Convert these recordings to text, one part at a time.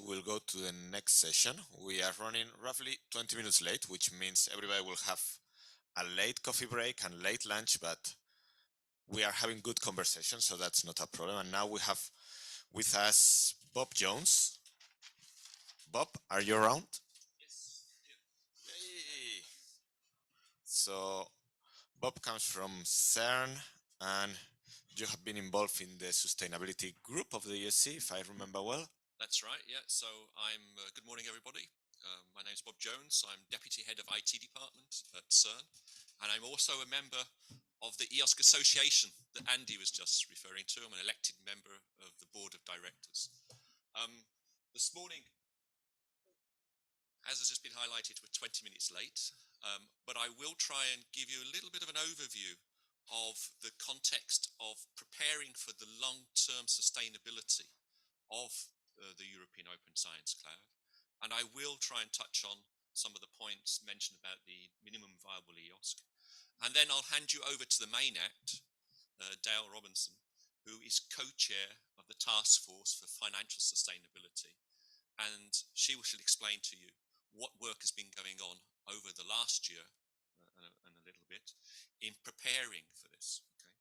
we'll go to the next session. We are running roughly 20 minutes late, which means everybody will have a late coffee break and late lunch, but we are having good conversation, so that's not a problem. And now we have with us Bob Jones. Bob, are you around? Yes. Hey. So Bob comes from CERN, and you have been involved in the sustainability group of the EOSC, if I remember well. That's right, yeah. So I'm, good morning everybody. My name is Bob Jones. I'm Deputy Head of IT Department at CERN. And I'm also a member of the EOSC Association that Andy was just referring to. I'm an elected member of the Board of Directors. This morning, as has just been highlighted, we're 20 minutes late. But I will try and give you a little bit of an overview of the context of preparing for the long-term sustainability of the European Open Science Cloud. And I will try and touch on some of the points mentioned about the minimum viable EOSC. And then I'll hand you over to the main act, Dale Robertson, who is co-chair of the Task Force for Financial Sustainability. And she should explain to you what work has been going on over the last year and a little bit in preparing for this. Okay.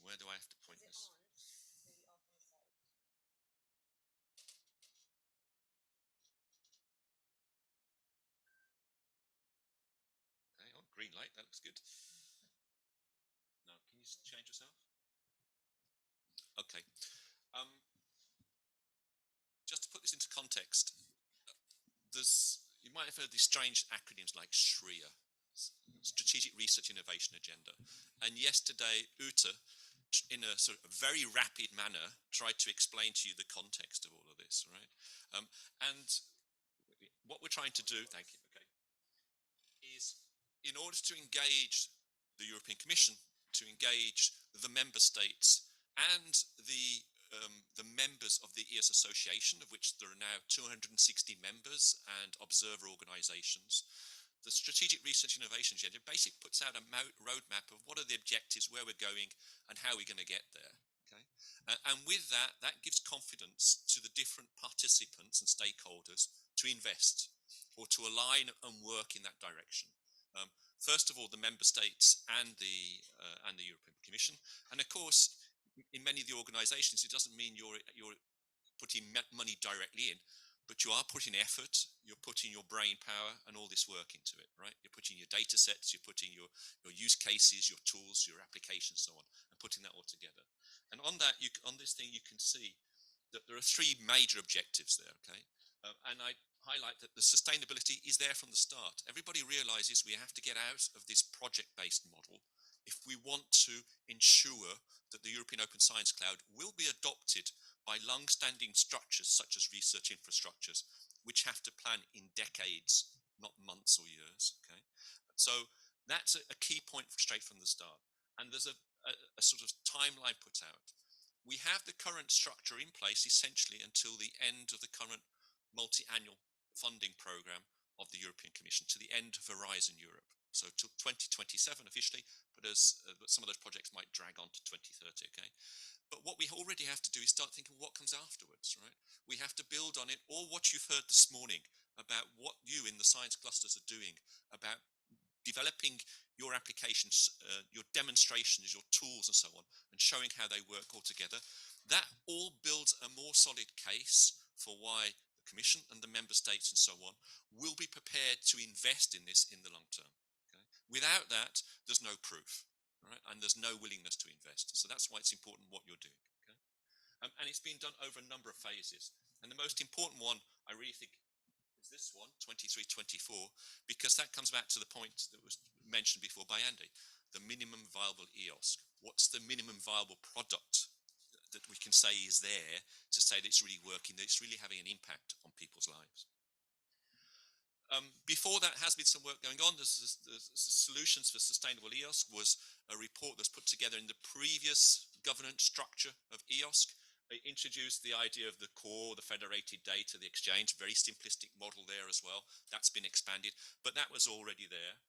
Where do I have to point this? Okay, oh, green light, that looks good. Now, can you change yourself? Okay. Just to put this into context, you might have heard these strange acronyms like SRIA, Strategic Research Innovation Agenda. And yesterday, Ute, in a sort of very rapid manner, tried to explain to you the context of all of this, right? And what we're trying to do, thank you, okay, is in order to engage the European Commission, to engage the member states and the members of the EOS Association, of which there are now 260 members and observer organizations. The Strategic Research Innovation Agenda basically puts out a roadmap of what are the objectives, where we're going, and how we're going to get there. Okay? And with that, that gives confidence to the different participants and stakeholders to invest or to align and work in that direction. First of all, the member states and the European Commission, and of course, in many of the organizations, it doesn't mean you're putting money directly in, but you are putting effort, you're putting your brain power and all this work into it, right? You're putting your data sets, you're putting your use cases, your tools, your applications, so on, and putting that all together. And on that, on this thing, you can see that there are three major objectives there, okay? And I highlight that the sustainability is there from the start. Everybody realizes we have to get out of this project-based model if we want to ensure that the European Open Science Cloud will be adopted by long-standing structures such as research infrastructures, which have to plan in decades, not months or years. Okay, so that's a key point straight from the start. And there's a sort of timeline put out. We have the current structure in place essentially until the end of the current multi-annual funding program of the European Commission, to the end of Horizon Europe. So till 2027 officially, but some of those projects might drag on to 2030, okay? But what we already have to do is start thinking what comes afterwards, right? We have to build on it, all what you've heard this morning about what you in the science clusters are doing, about developing your applications, your demonstrations, your tools and so on, and showing how they work all together. That all builds a more solid case for why the Commission and the member states and so on will be prepared to invest in this in the long term. Without that, there's no proof, right? And there's no willingness to invest. So that's why it's important what you're doing. Okay? And it's been done over a number of phases. And the most important one, I really think, is this one, 23-24, because that comes back to the point that was mentioned before by Andy, the minimum viable EOSC. What's the minimum viable product that we can say is there to say that it's really working, that it's really having an impact on people's lives? Before that has been some work going on. The Solutions for Sustainable EOSC was a report that's put together in the previous governance structure of EOSC. It introduced the idea of the core, the federated data, the exchange, very simplistic model there as well. That's been expanded, but that was already there.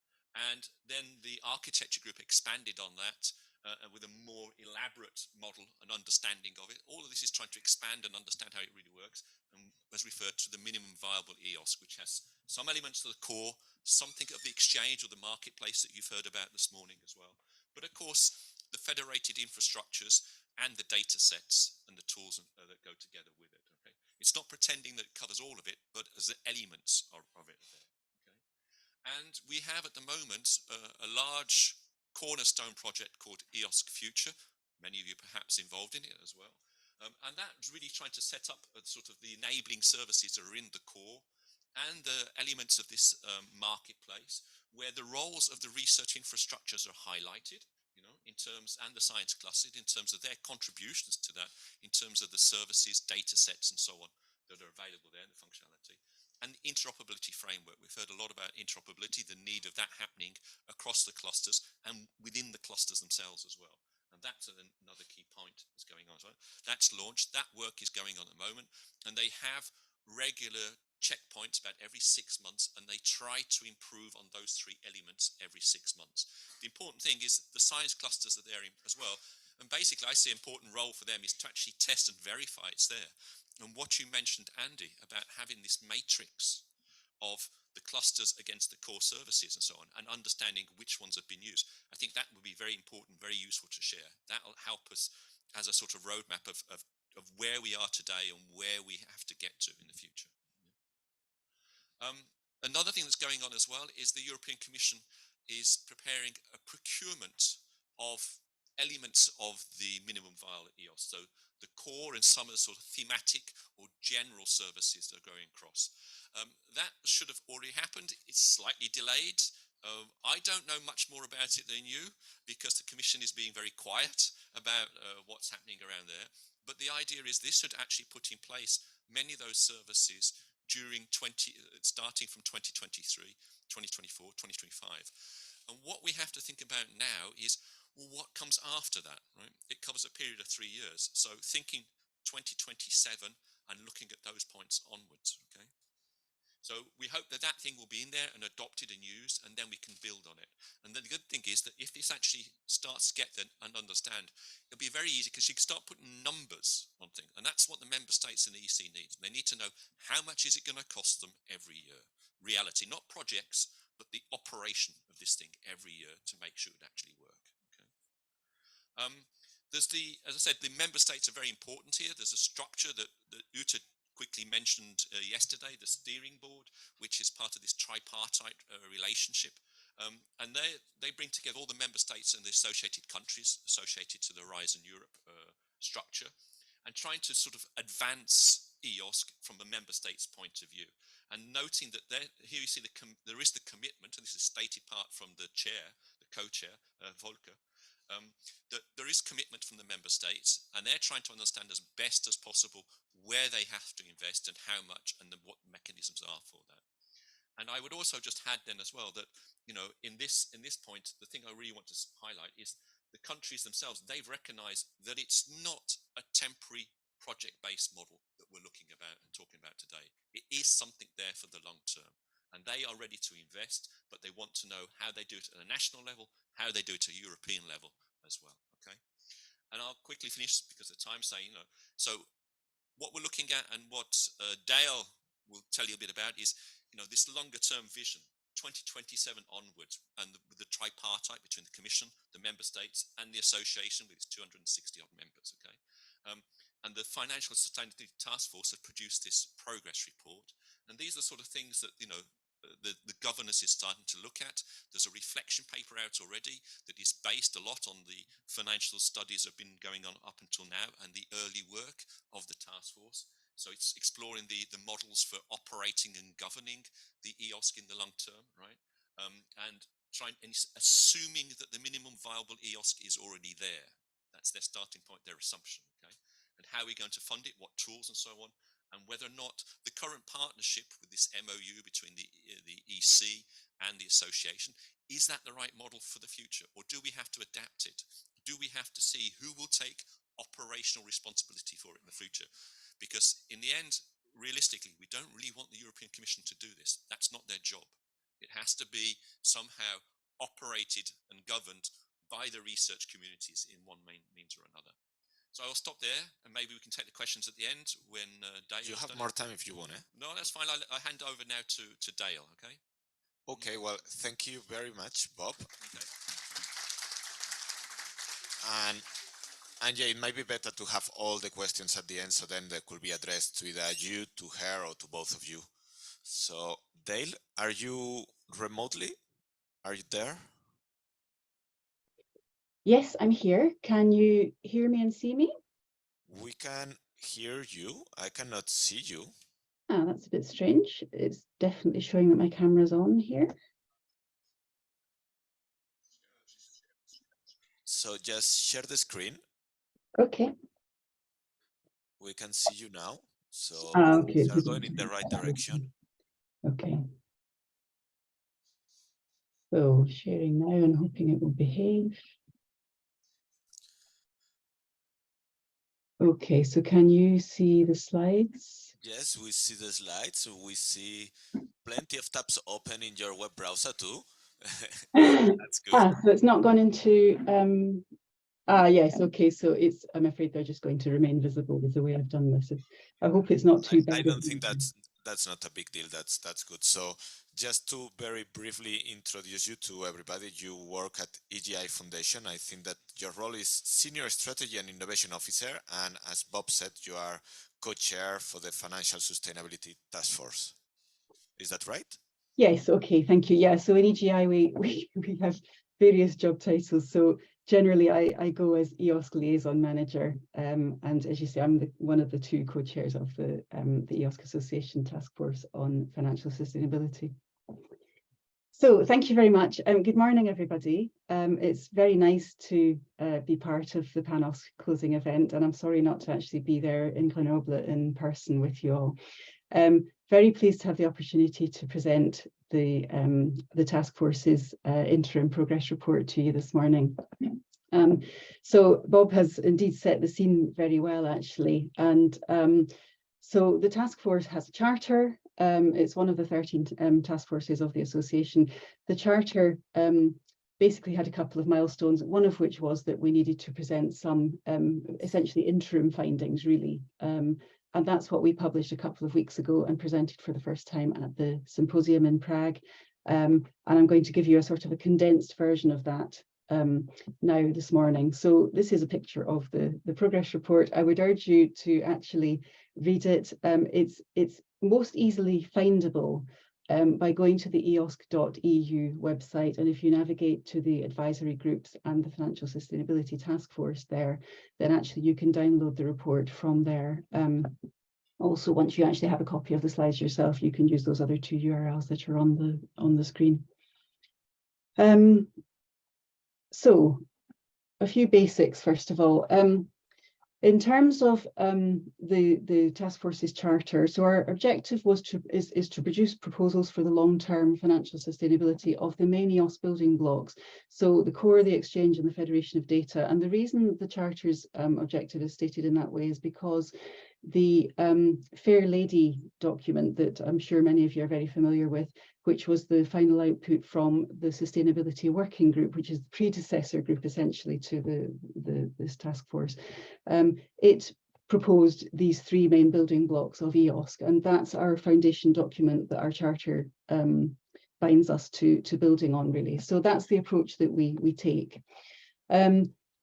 And then the architecture group expanded on that and with a more elaborate model and understanding of it. All of this is trying to expand and understand how it really works, and as referred to the minimum viable EOS, which has some elements of the core, something of the exchange or the marketplace that you've heard about this morning as well. But of course, the federated infrastructures and the data sets and the tools that go together with it. Okay, it's not pretending that it covers all of it, but as the elements of it there. Okay, and we have at the moment a large cornerstone project called EOS Future. Many of you perhaps involved in it as well. And that's really trying to set up sort of the enabling services that are in the core and the elements of this marketplace, where the roles of the research infrastructures are highlighted, you know, in terms, and the science clusters, in terms of their contributions to that, in terms of the services, data sets, and so on that are available there, and the functionality. And the interoperability framework. We've heard a lot about interoperability, the need of that happening across the clusters and within the clusters themselves as well. And that's another key point that's going on. So that's launched. That work is going on at the moment. And they have regular checkpoints about every 6 months, and they try to improve on those 3 elements every 6 months. The important thing is the science clusters are there as well. And basically, I see an important role for them is to actually test and verify it's there. And what you mentioned, Andy, about having this matrix of the clusters against the core services and so on, and understanding which ones have been used, I think that would be very important, very useful to share. That will help us as a sort of roadmap of where we are today and where we have to get to in the future. Another thing that's going on as well is the European Commission is preparing a procurement of elements of the minimum viable EOS. So the core and some of the sort of thematic or general services that are going across. That should have already happened. It's slightly delayed. I don't know much more about it than you, because the Commission is being very quiet about what's happening around there. But the idea is this should actually put in place many of those services during starting from 2023, 2024, 2025. And what we have to think about now is, well, what comes after that, right? It covers a period of 3 years. So thinking 2027 and looking at those points onwards, okay? So we hope that that thing will be in there and adopted and used, and then we can build on it. And then the good thing is that if this actually starts to get and understand, it'll be very easy, because you can start putting numbers on things. And that's what the member states and the EC needs. They need to know how much is it going to cost them every year. Reality, not projects, but the operation of this thing every year to make sure it actually works. There's as I said, the member states are very important here. There's a structure that Uta quickly mentioned yesterday, the steering board, which is part of this tripartite relationship. And they bring together all the member states and the associated countries associated to the Horizon Europe structure, and trying to sort of advance EOS from a member state's point of view. And noting that here you see there is the commitment, and this is stated part from the chair, the co-chair, Volker, that there is commitment from the member states, and they're trying to understand as best as possible where they have to invest and how much, and what mechanisms are for that. And I would also just add then as well that, you know, in this point, the thing I really want to highlight is the countries themselves. They've recognized that it's not a temporary project-based model that we're looking about and talking about today. It is something there for the long term. And they are ready to invest, but they want to know how they do it at a national level, how they do it at a European level as well, okay? And I'll quickly finish because of time, saying, you know, so what we're looking at and what Dale will tell you a bit about is, you know, this longer term vision, 2027 onwards, and the tripartite between the Commission, the member states, and the association with its 260 odd members, okay? And the Financial Sustainability Task Force have produced this progress report. And these are sort of things that, you know, the governance is starting to look at. There's a reflection paper out already that is based a lot on the financial studies that have been going on up until now and the early work of the task force. So it's exploring the models for operating and governing the EOSC in the long term, right? And assuming that the minimum viable EOSC is already there. That's their starting point, their assumption, okay? And how are we going to fund it, what tools and so on, and whether or not the current partnership with this MOU between the EC and the association, is that the right model for the future? Or do we have to adapt it? Do we have to see who will take operational responsibility for it in the future? Because in the end, realistically, we don't really want the European Commission to do this. That's not their job. It has to be somehow operated and governed by the research communities in one means or another. So I'll stop there, and maybe we can take the questions at the end when Dale. You have more time if you want, eh? No, that's fine. I hand over now to Dale, okay? Okay, well, thank you very much, Bob. Okay. And yeah, it might be better to have all the questions at the end, so then they could be addressed to either you, to her, or to both of you. So, Dale, are you remotely? Are you there? Yes, I'm here. Can you hear me and see me? We can hear you. I cannot see you. Ah, that's a bit strange. It's definitely showing that my camera's on here. So just share the screen. Okay. We can see you now. So Okay. things are going in the right direction. Okay. So sharing now and hoping it will behave. Okay, so can you see the slides? Yes, we see the slides. We see plenty of tabs open in your web browser too. That's good. So it's not gone into, yes, okay, so it's, I'm afraid they're just going to remain visible with the way I've done this. I hope it's not too bad. I don't think that's not a big deal. That's good. So just to very briefly introduce you to everybody, you work at EGI Foundation. I think that your role is Senior Strategy and Innovation Officer, and as Bob said, you are co-chair for the Financial Sustainability Task Force. Is that right? Yes, okay, thank you. Yeah, so in EGI we have various job titles. So generally I go as EOS Liaison Manager, and as you say, I'm one of the two co-chairs of the EOSC Association Task Force on Financial Sustainability. So thank you very much. Good morning, everybody. It's very nice to be part of the PaNOSC Closing Event, and I'm sorry not to actually be there in Grenoble in person with you all. Very pleased to have the opportunity to present the task force's interim progress report to you this morning. So Bob has indeed set the scene very well, actually, and so the task force has a charter. It's one of the 13 task forces of the association. The charter basically had a couple of milestones, one of which was that we needed to present some essentially interim findings, really. And that's what we published a couple of weeks ago and presented for the first time at the symposium in Prague. And I'm going to give you a sort of a condensed version of that now this morning. So this is a picture of the progress report. I would urge you to actually read it. It's most easily findable by going to the eosc.eu website, and if you navigate to the advisory groups and the Financial Sustainability Task Force there, then actually you can download the report from there. Also, once you actually have a copy of the slides yourself, you can use those other two URLs that are on the screen. So a few basics, first of all. In terms of the task force's charter, so our objective is to produce proposals for the long-term financial sustainability of the main EOS building blocks, so the core, the exchange, and the federation of data. And the reason the charter's objective is stated in that way is because the Fair Lady document that I'm sure many of you are very familiar with, which was the final output from the Sustainability Working Group, which is the predecessor group essentially to this task force. It proposed these three main building blocks of EOSC, and that's our foundation document that our charter binds us to building on, really. So that's the approach that we take.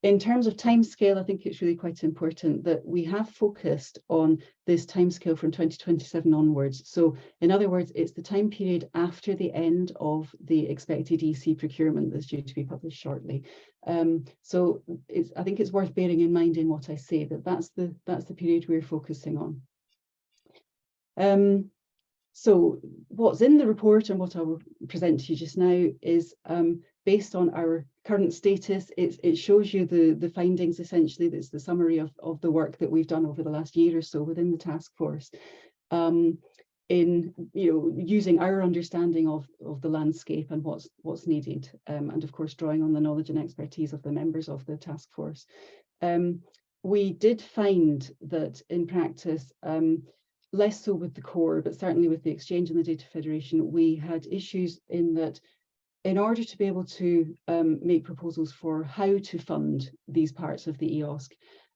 In terms of timescale, I think it's really quite important that we have focused on this timescale from 2027 onwards. So in other words, it's the time period after the end of the expected EC procurement that's due to be published shortly. So I think it's worth bearing in mind in what I say, that's the period we're focusing on. So what's in the report and what I will present to you just now is based on our current status. It shows you the findings, essentially. That's the summary of the work that we've done over the last year or so within the task force, in using our understanding of the landscape and what's needed, and of course drawing on the knowledge and expertise of the members of the task force. We did find that in practice, less so with the core, but certainly with the exchange and the data federation, we had issues in that in order to be able to make proposals for how to fund these parts of the EOSC,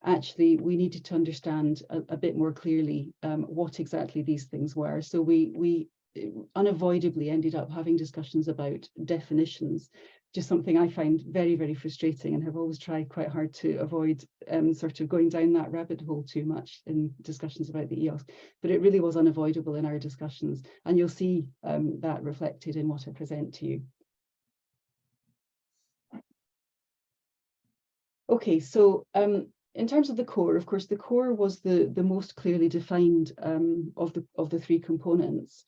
actually we needed to understand a bit more clearly what exactly these things were. So we unavoidably ended up having discussions about definitions, just something I find very, very frustrating, and have always tried quite hard to avoid sort of going down that rabbit hole too much in discussions about the EOSC. But it really was unavoidable in our discussions, and you'll see that reflected in what I present to you. Okay, so in terms of the core, of course, the core was the most clearly defined of the three components.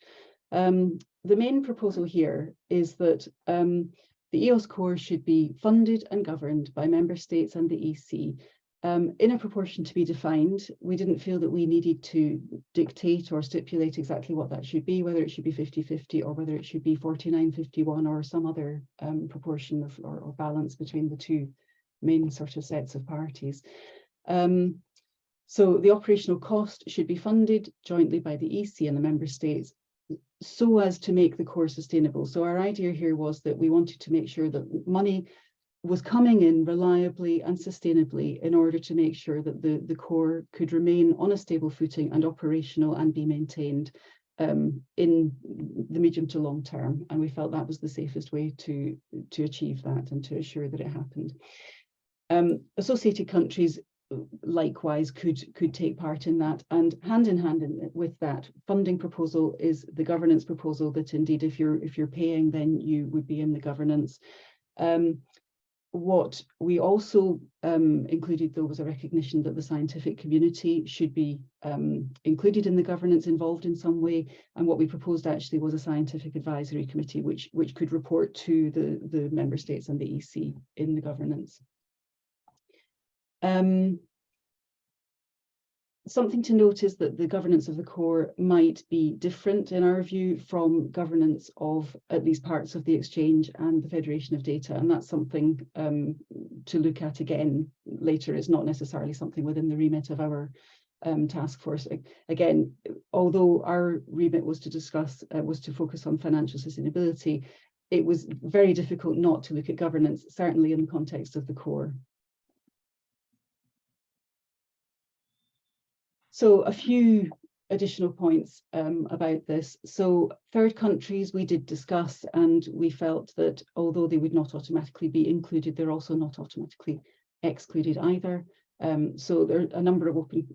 The main proposal here is that the EOS core should be funded and governed by member states and the EC in a proportion to be defined. We didn't feel that we needed to dictate or stipulate exactly what that should be, whether it should be 50-50 or whether it should be 49-51 or some other proportion of or balance between the two main sort of sets of parties. So the operational cost should be funded jointly by the EC and the member states, so as to make the core sustainable. So our idea here was that we wanted to make sure that money was coming in reliably and sustainably in order to make sure that the core could remain on a stable footing and operational and be maintained in the medium to long term. And we felt that was the safest way to achieve that and to assure that it happened. Associated countries likewise could take part in that, and hand in hand with that funding proposal is the governance proposal, that indeed if you're paying, then you would be in the governance. What we also included, though, was a recognition that the scientific community should be included in the governance, involved in some way, and what we proposed actually was a scientific advisory committee which could report to the member states and the EC in the governance. Something to note is that the governance of the core might be different, in our view, from governance of at least parts of the exchange and the federation of data, and that's something to look at again later. It's not necessarily something within the remit of our task force. Again, although our remit was to discuss, was to focus on financial sustainability, it was very difficult not to look at governance, certainly in the context of the core. So a few additional points about this. So third countries we did discuss, and we felt that although they would not automatically be included, they're also not automatically excluded either. So there are a number of open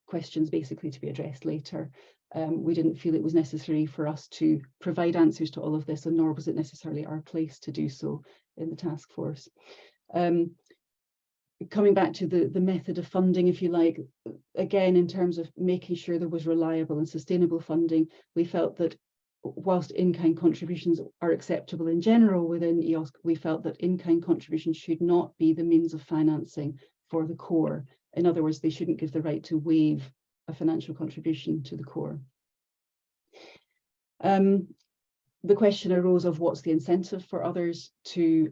questions basically to be addressed later. We didn't feel it was necessary for us to provide answers to all of this, and nor was it necessarily our place to do so in the task force. Coming back to the method of funding, if you like, again, in terms of making sure there was reliable and sustainable funding, we felt that whilst in-kind contributions are acceptable in general within EOSC, we felt that in-kind contributions should not be the means of financing for the core. In other words, they shouldn't give the right to waive a financial contribution to the core. The question arose of what's the incentive for others to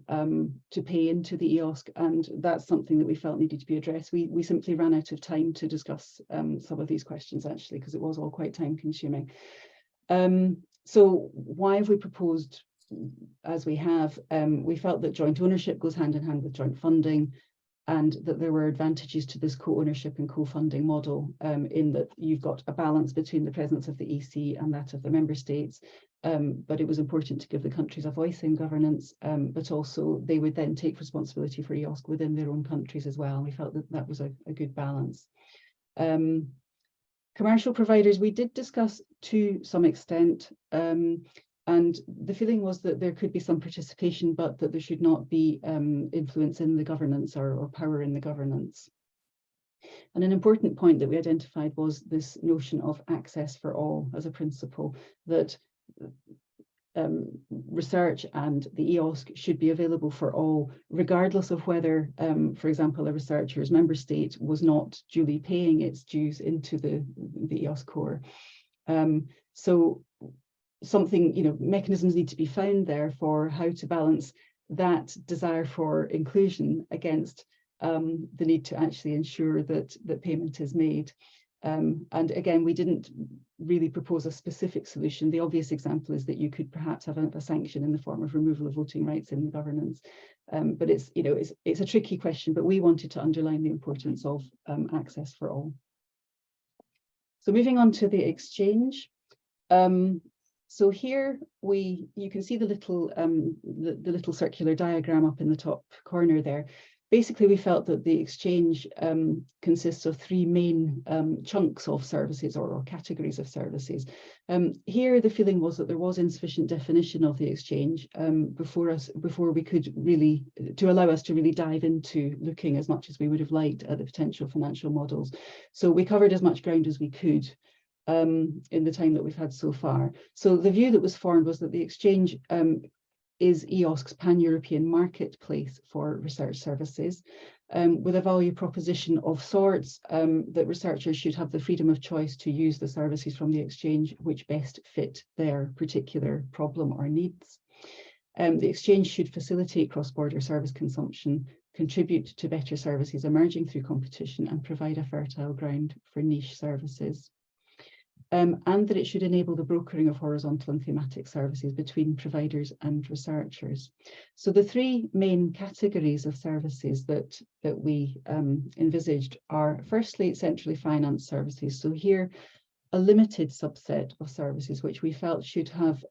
pay into the EOSC, and that's something that we felt needed to be addressed. We simply ran out of time to discuss some of these questions, actually, because it was all quite time consuming. So why have we proposed as we have? We felt that joint ownership goes hand in hand with joint funding, and that there were advantages to this co-ownership and co-funding model, in that you've got a balance between the presence of the EC and that of the member states. But it was important to give the countries a voice in governance, but also they would then take responsibility for EOSC within their own countries as well. And we felt that that was a good balance. Commercial providers, we did discuss to some extent, and the feeling was that there could be some participation, but that there should not be influence in the governance or power in the governance. And an important point that we identified was this notion of access for all as a principle, that research and the EOSC should be available for all, regardless of whether, for example, a researcher's member state was not duly paying its dues into the EOSC core. So something, mechanisms need to be found there for how to balance that desire for inclusion against the need to actually ensure that payment is made. And again, we didn't really propose a specific solution. The obvious example is that you could perhaps have a sanction in the form of removal of voting rights in the governance. But it's a tricky question, but we wanted to underline the importance of access for all. So moving on to the exchange. So here you can see the little circular diagram up in the top corner there. Basically, we felt that the exchange consists of three main chunks of services or categories of services. Here, the feeling was that there was insufficient definition of the exchange before we could really, to allow us to really dive into looking as much as we would have liked at the potential financial models. So we covered as much ground as we could in the time that we've had so far. So the view that was formed was that the exchange is EOSC's pan-European marketplace for research services, with a value proposition of sorts that researchers should have the freedom of choice to use the services from the exchange which best fit their particular problem or needs. The exchange should facilitate cross-border service consumption, contribute to better services emerging through competition, and provide a fertile ground for niche services. And that it should enable the brokering of horizontal and thematic services between providers and researchers. So the three main categories of services that we envisaged are, firstly, centrally financed services. So here, a limited subset of services which we felt should have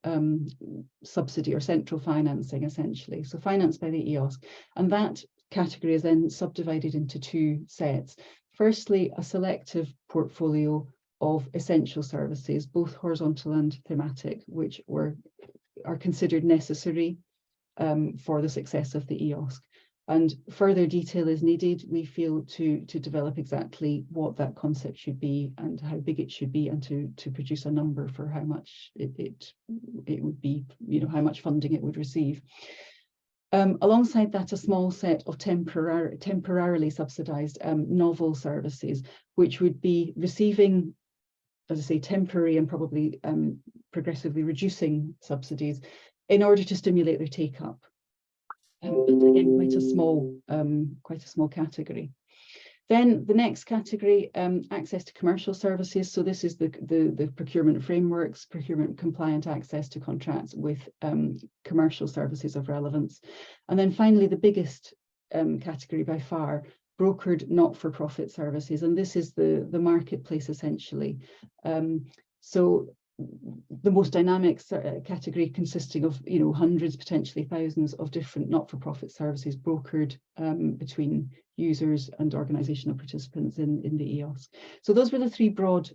subsidy or central financing, essentially, so financed by the EOSC. And that category is then subdivided into two sets. Firstly, a selective portfolio of essential services, both horizontal and thematic, which are considered necessary for the success of the EOSC. And further detail is needed, we feel, to develop exactly what that concept should be and how big it should be, and to produce a number for how much it would be, how much funding it would receive. Alongside that, a small set of temporarily subsidised novel services, which would be receiving, as I say, temporary and probably progressively reducing subsidies in order to stimulate their take-up. But again, quite a small category. Then the next category, access to commercial services. So this is the procurement frameworks, procurement compliant access to contracts with commercial services of relevance. And then finally, the biggest category by far, brokered not-for-profit services, and this is the marketplace essentially. So the most dynamic category, consisting of hundreds, potentially thousands of different not-for-profit services brokered between users and organizational participants in the EOSC. So those were the three broad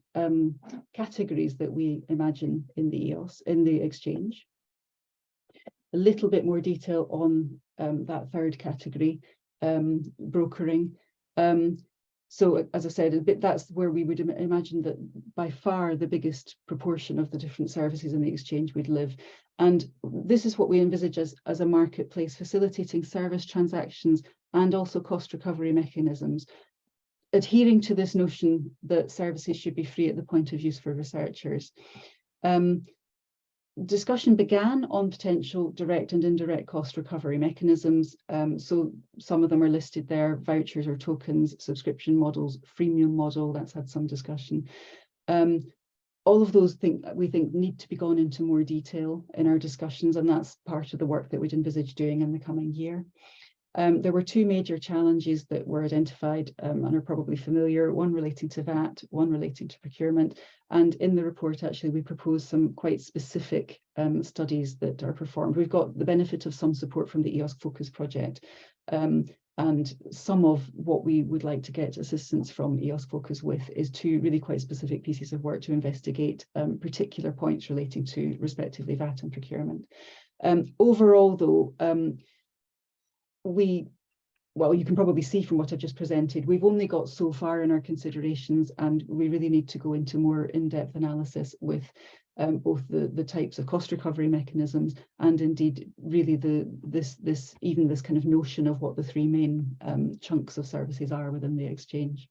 categories that we imagine in the exchange. A little bit more detail on that third category, brokering. So as I said, that's where we would imagine that by far the biggest proportion of the different services in the exchange would live. And this is what we envisage as a marketplace, facilitating service transactions and also cost recovery mechanisms, adhering to this notion that services should be free at the point of use for researchers. Discussion began on potential direct and indirect cost recovery mechanisms. So some of them are listed there: vouchers or tokens, subscription models, freemium model, that's had some discussion. All of those we think need to be gone into more detail in our discussions, and that's part of the work that we'd envisage doing in the coming year. There were two major challenges that were identified and are probably familiar, one relating to VAT, one relating to procurement. And in the report, actually, we proposed some quite specific studies that are performed. We've got the benefit of some support from the EOS Focus project. And some of what we would like to get assistance from EOS Focus with is two really quite specific pieces of work to investigate particular points relating to respectively VAT and procurement. Overall, though, well, you can probably see from what I've just presented, we've only got so far in our considerations, and we really need to go into more in-depth analysis with both the types of cost recovery mechanisms and indeed really this kind of notion of what the three main chunks of services are within the exchange.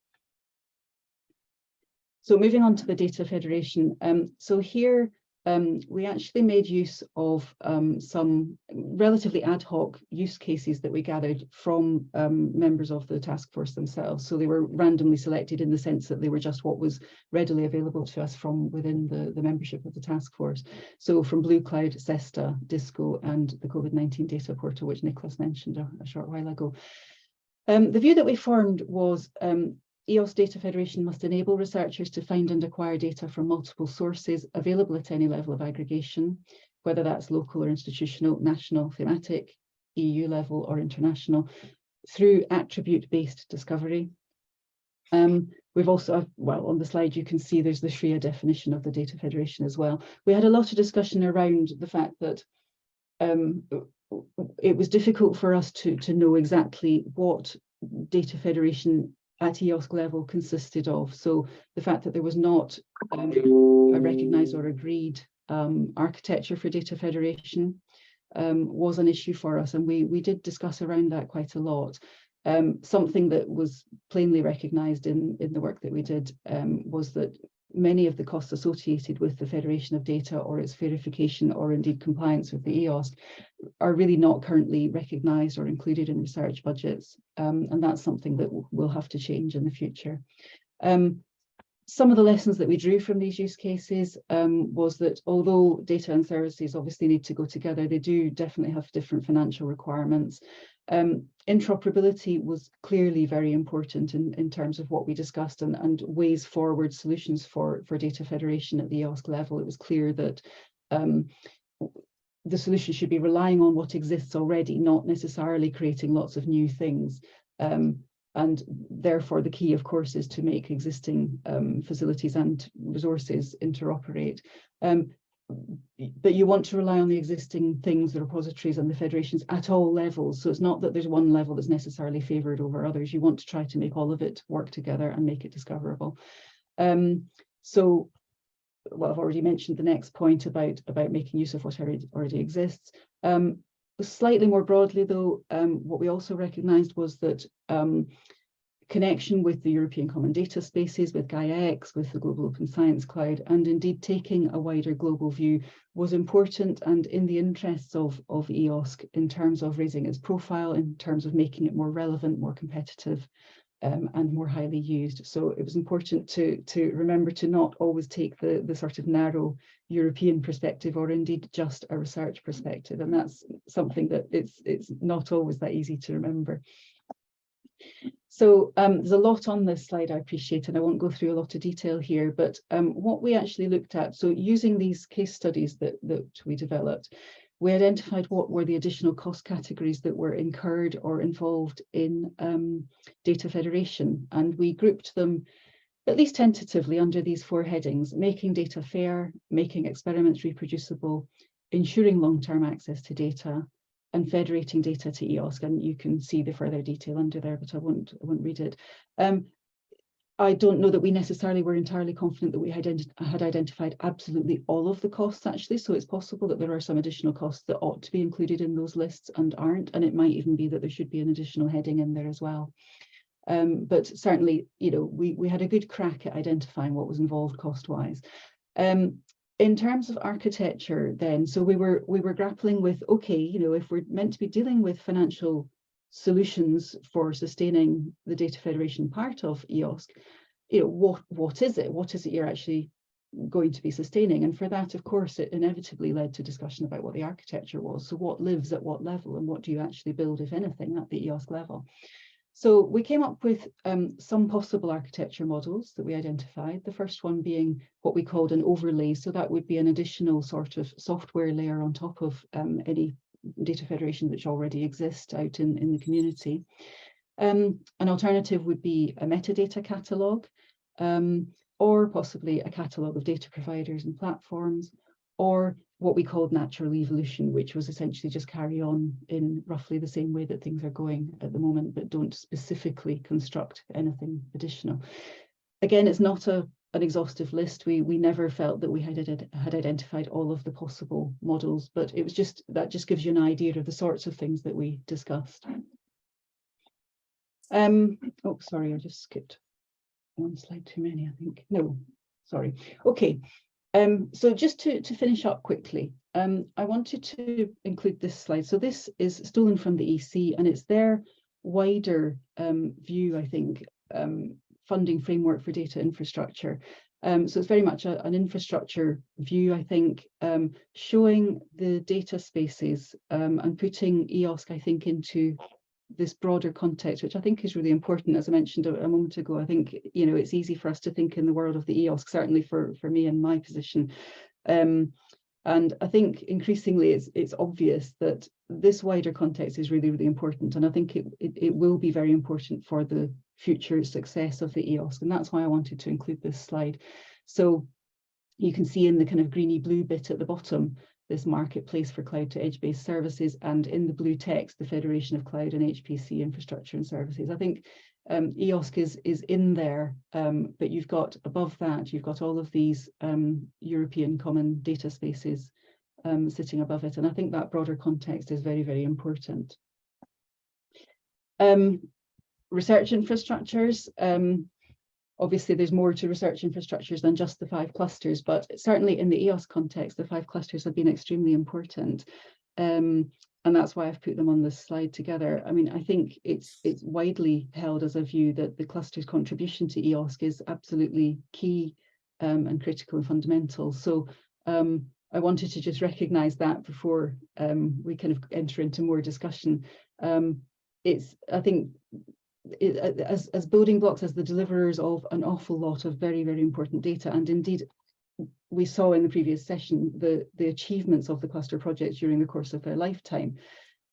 So moving on to the data federation. So here we actually made use of some relatively ad hoc use cases that we gathered from members of the task force themselves. So they were randomly selected in the sense that they were just what was readily available to us from within the membership of the task force. So from Blue Cloud, CESTA, DISCO, and the COVID-19 data portal, which Nicholas mentioned a short while ago. The view that we formed was EOS Data Federation must enable researchers to find and acquire data from multiple sources available at any level of aggregation, whether that's local or institutional, national, thematic, EU level or international, through attribute-based discovery. We've also, well, on the slide you can see there's the SHREA definition of the Data Federation as well. We had a lot of discussion around the fact that it was difficult for us to know exactly what Data Federation at EOSC level consisted of. So the fact that there was not a recognised or agreed architecture for Data Federation was an issue for us, and we did discuss around that quite a lot. Something that was plainly recognised in the work that we did was that many of the costs associated with the federation of data or its verification or indeed compliance with the EOSC are really not currently recognised or included in research budgets, and that's something that will have to change in the future. Some of the lessons that we drew from these use cases was that although data and services obviously need to go together, they do definitely have different financial requirements. Interoperability was clearly very important in terms of what we discussed and ways forward solutions for data federation at the EOSC level. It was clear that the solution should be relying on what exists already, not necessarily creating lots of new things. And therefore, the key, of course, is to make existing facilities and resources interoperate. But you want to rely on the existing things, the repositories and the federations at all levels. So it's not that there's one level that's necessarily favoured over others. You want to try to make all of it work together and make it discoverable. So, well, I've already mentioned the next point about making use of what already exists. Slightly more broadly, though, what we also recognised was that connection with the European Common Data Spaces, with GaiaX, with the Global Open Science Cloud, and indeed taking a wider global view was important and in the interests of EOSC in terms of raising its profile, in terms of making it more relevant, more competitive, and more highly used. So it was important to remember to not always take the sort of narrow European perspective or indeed just a research perspective. And that's something that it's not always that easy to remember. So there's a lot on this slide, I appreciate, and I won't go through a lot of detail here, but what we actually looked at, so using these case studies that we developed, we identified what were the additional cost categories that were incurred or involved in data federation, and we grouped them at least tentatively under these 4 headings: making data fair, making experiments reproducible, ensuring long-term access to data, and federating data to EOSC. And you can see the further detail under there, but I won't read it. I don't know that we necessarily were entirely confident that we had identified absolutely all of the costs, actually. So it's possible that there are some additional costs that ought to be included in those lists and aren't, and it might even be that there should be an additional heading in there as well. But certainly, you know, we had a good crack at identifying what was involved cost-wise. In terms of architecture then, so we were grappling with, okay, you know, if we're meant to be dealing with financial solutions for sustaining the data federation part of EOSC, you know, what is it? What is it you're actually going to be sustaining? And for that, of course, it inevitably led to discussion about what the architecture was. So what lives at what level, and what do you actually build, if anything, at the EOSC level? So we came up with some possible architecture models that we identified. The first one being what we called an overlay. So that would be an additional sort of software layer on top of any data federation which already exists out in the community. An alternative would be a metadata catalogue, or possibly a catalogue of data providers and platforms, or what we called natural evolution, which was essentially just carry on in roughly the same way that things are going at the moment, but don't specifically construct anything additional. Again, it's not an exhaustive list. We never felt that we had identified all of the possible models, but it was just, that just gives you an idea of the sorts of things that we discussed. Oh, sorry, I just skipped one slide too many, I think. No, sorry. Okay. So just to finish up quickly, I wanted to include this slide. So this is stolen from the EC, and it's their wider view, I think, funding framework for data infrastructure. So it's very much an infrastructure view, I think, showing the data spaces and putting EOSC, I think, into this broader context, which I think is really important. As I mentioned a moment ago, I think, you know, it's easy for us to think in the world of the EOSC, certainly for me in my position. And I think increasingly it's obvious that this wider context is really, really important. And I think it will be very important for the future success of the EOSC. And that's why I wanted to include this slide. So you can see in the kind of greeny blue bit at the bottom, this marketplace for cloud to edge-based services, and in the blue text, the Federation of Cloud and HPC Infrastructure and Services. I think EOSC is in there, but you've got above that, you've got all of these European common data spaces sitting above it. And I think that broader context is very, very important. Research infrastructures. Obviously, there's more to research infrastructures than just the 5 clusters, but certainly in the EOS context, the 5 clusters have been extremely important. And that's why I've put them on this slide together. I mean, I think it's widely held as a view that the cluster's contribution to EOSC is absolutely key and critical and fundamental. So I wanted to just recognise that before we kind of enter into more discussion. I think, as building blocks, as the deliverers of an awful lot of very, very important data. And indeed, we saw in the previous session the achievements of the cluster projects during the course of their lifetime.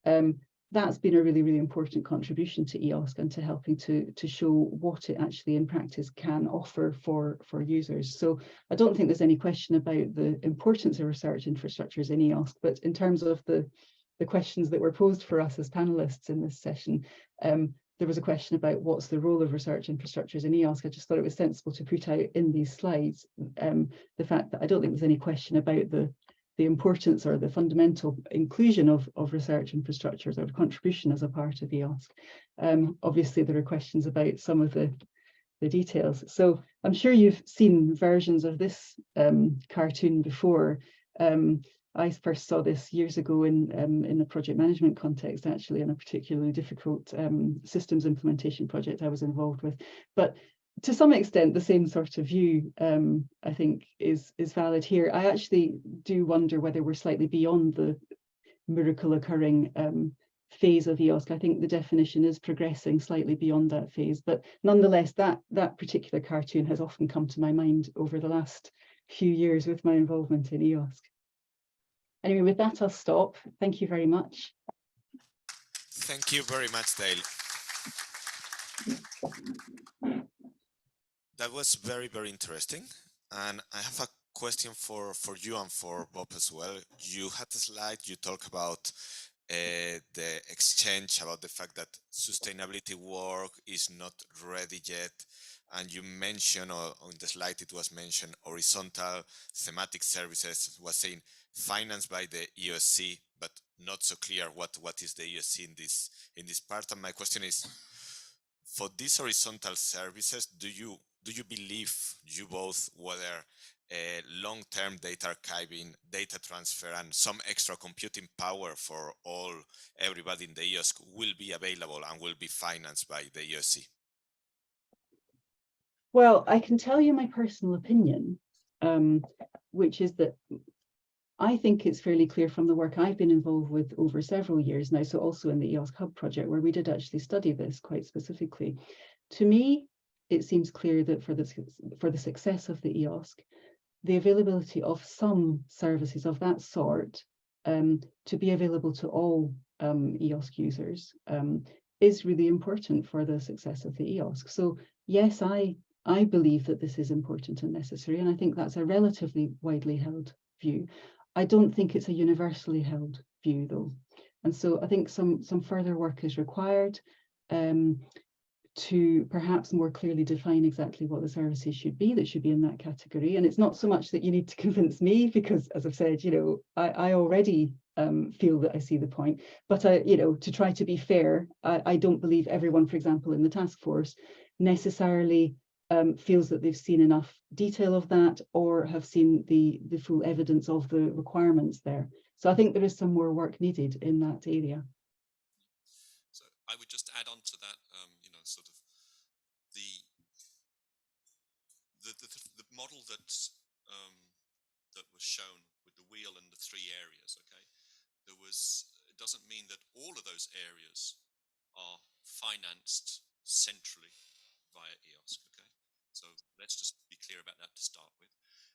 That's been a really, really important contribution to EOSC and to helping to show what it actually in practice can offer for users. So I don't think there's any question about the importance of research infrastructures in EOSC, but in terms of the questions that were posed for us as panelists in this session, there was a question about what's the role of research infrastructures in EOSC. I just thought it was sensible to put out in these slides the fact that I don't think there's any question about the importance or the fundamental inclusion of research infrastructures or contribution as a part of EOSC. Obviously, there are questions about some of the details. So I'm sure you've seen versions of this cartoon before. I first saw this years ago in a project management context, actually, in a particularly difficult systems implementation project I was involved with. But to some extent, the same sort of view, I think, is valid here. I actually do wonder whether we're slightly beyond the miracle occurring phase of EOSC. I think the definition is progressing slightly beyond that phase. But nonetheless, that particular cartoon has often come to my mind over the last few years with my involvement in EOSC. Anyway, with that, I'll stop. Thank you very much. Thank you very much, Dale. That was very, very interesting. And I have a question for you and for Bob as well. You had a slide, you talk about the exchange, about the fact that sustainability work is not ready yet. And you mentioned, or on the slide it was mentioned, horizontal thematic services, was saying financed by the EOSC, but not so clear what is the EOSC in this part. And my question is, for these horizontal services, do you believe, you both, whether long-term data archiving, data transfer, and some extra computing power for everybody in the EOSC will be available and will be financed by the EOSC? Well, I can tell you my personal opinion, which is that I think it's fairly clear from the work I've been involved with over several years now, so also in the EOSC Hub project, where we did actually study this quite specifically. To me, it seems clear that for the success of the EOSC, the availability of some services of that sort to be available to all EOSC users is really important for the success of the EOSC. So yes, I believe that this is important and necessary, and I think that's a relatively widely held view. I don't think it's a universally held view, though. And so I think some further work is required to perhaps more clearly define exactly what the services should be that should be in that category. And it's not so much that you need to convince me, because, as I've said, you know, I already feel that I see the point. But you know, to try to be fair, I don't believe everyone, for example, in the task force necessarily feels that they've seen enough detail of that or have seen the full evidence of the requirements there. So I think there is some more work needed in that area. So I would just add on to that, you know, sort of the model that was shown with the wheel and the 3 areas. Okay, it doesn't mean that all of those areas are financed centrally via EOS. Okay, so let's just be clear about that to start with.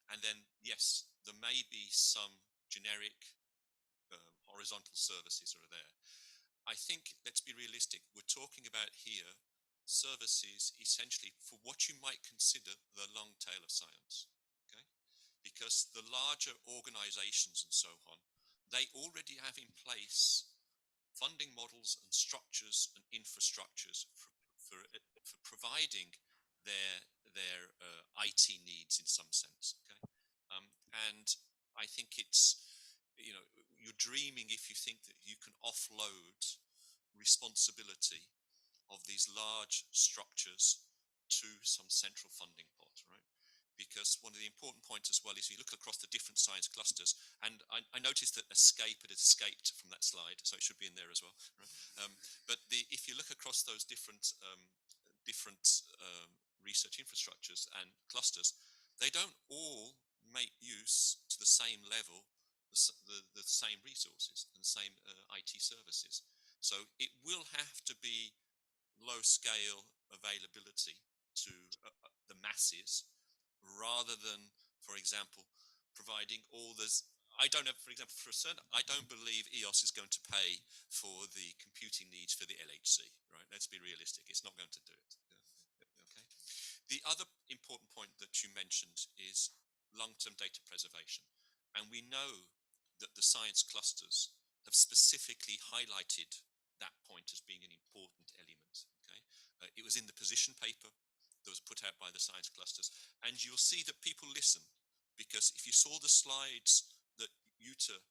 And then, yes, there may be some generic horizontal services that are there. I think, let's be realistic, we're talking about here services essentially for what you might consider the long tail of science, okay? Because the larger organizations and so on, they already have in place funding models and structures and infrastructures for providing their IT needs in some sense, okay? And I think it's, you know, you're dreaming if you think that you can offload responsibility of these large structures to some central funding pot, right? Because one of the important points as well is you look across the different science clusters, and I noticed that ESCAPE had escaped from that slide, so it should be in there as well, right? But if you look across those different research infrastructures and clusters, they don't all make use to the same level the same resources and same IT services. So it will have to be low scale availability to the masses, rather than, for example, providing all this. I don't have, for example, for CERN, I don't believe EOS is going to pay for the computing needs for the LHC, right? Let's be realistic, it's not going to do it. Okay. The other important point that you mentioned is long-term data preservation. And we know that the science clusters have specifically highlighted that point as being an important element. Okay, it was in the position paper that was put out by the science clusters, and you'll see that people listen, because if you saw the slides that Jutta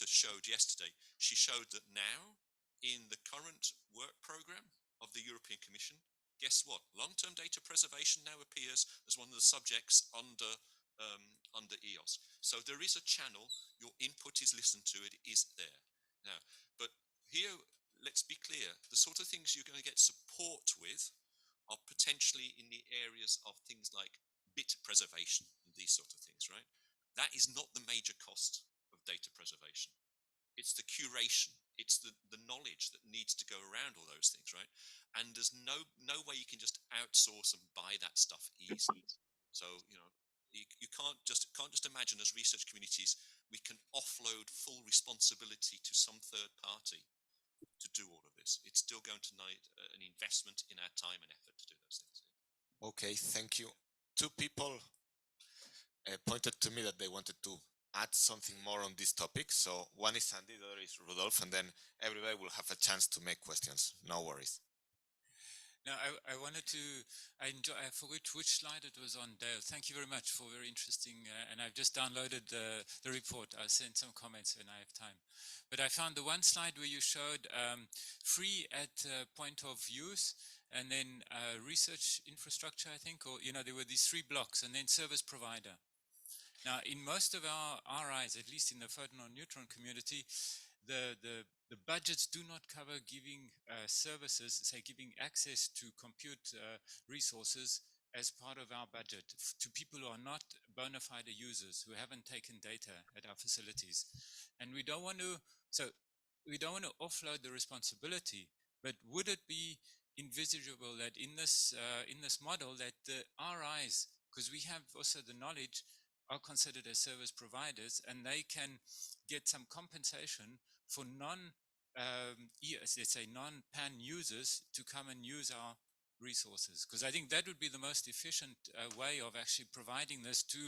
showed yesterday, she showed that now in the current work program of the European Commission, guess what? Long-term data preservation now appears as one of the subjects under EOS. So there is a channel, your input is listened to, it is there. Now, but here, let's be clear, the sort of things you're going to get support with are potentially in the areas of things like bit preservation and these sort of things, right? That is not the major cost of data preservation. It's the curation, it's the knowledge that needs to go around all those things, right? And there's no way you can just outsource and buy that stuff easily. So, you know, you can't just imagine as research communities we can offload full responsibility to some third party to do all of this. It's still going to need an investment in our time and effort to do those things. Okay, thank you. 2 people pointed to me that they wanted to add something more on this topic. So one is Andy, the other is Rudolf, and then everybody will have a chance to make questions. No worries. No, I wanted to, I forgot which slide it was on, Dale. Thank you very much for very interesting, and I've just downloaded the report. I'll send some comments when I have time. But I found the one slide where you showed free at point of use, and then research infrastructure, I think, or, you know, there were these 3 blocks, and then service provider. Now, in most of our RIs, at least in the photon or neutron community, the budgets do not cover giving services, say giving access to compute resources as part of our budget to people who are not bona fide users, who haven't taken data at our facilities. And we don't want to, so we don't want to offload the responsibility, but would it be envisageable that in this model that the RIs, because we have also the knowledge, are considered as service providers, and they can get some compensation for let's say non-PAN users to come and use our resources? Because I think that would be the most efficient way of actually providing this to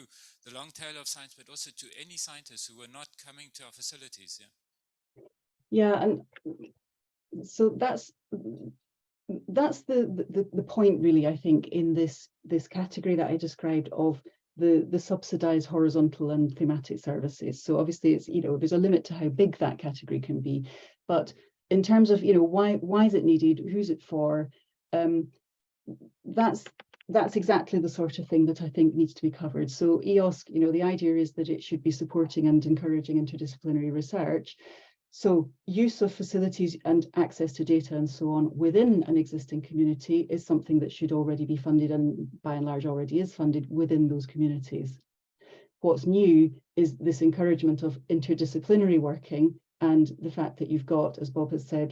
the long tail of science, but also to any scientists who are not coming to our facilities. Yeah, and so that's the point, really, I think, in this category that I described of the subsidized horizontal and thematic services. So obviously, it's, you know, there's a limit to how big that category can be, but in terms of, you know, why is it needed, who's it for, that's that's exactly the sort of thing that I think needs to be covered. So EOSC, the idea is that it should be supporting and encouraging interdisciplinary research. So use of facilities and access to data and so on within an existing community is something that should already be funded, and by and large already is funded within those communities. What's new is this encouragement of interdisciplinary working, and the fact that you've got, as Bob has said,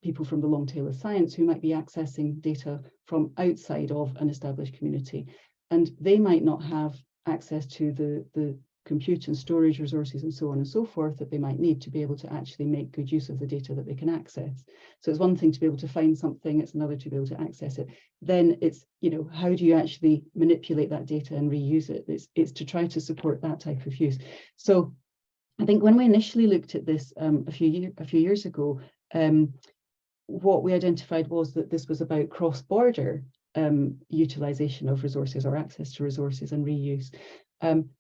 people from the long tail of science who might be accessing data from outside of an established community. And they might not have access to the compute and storage resources and so on and so forth that they might need to be able to actually make good use of the data that they can access. So it's one thing to be able to find something, it's another to be able to access it. Then it's, how do you actually manipulate that data and reuse it? It's to try to support that type of use. So I think when we initially looked at this a few years ago, what we identified was that this was about cross-border utilization of resources or access to resources and reuse.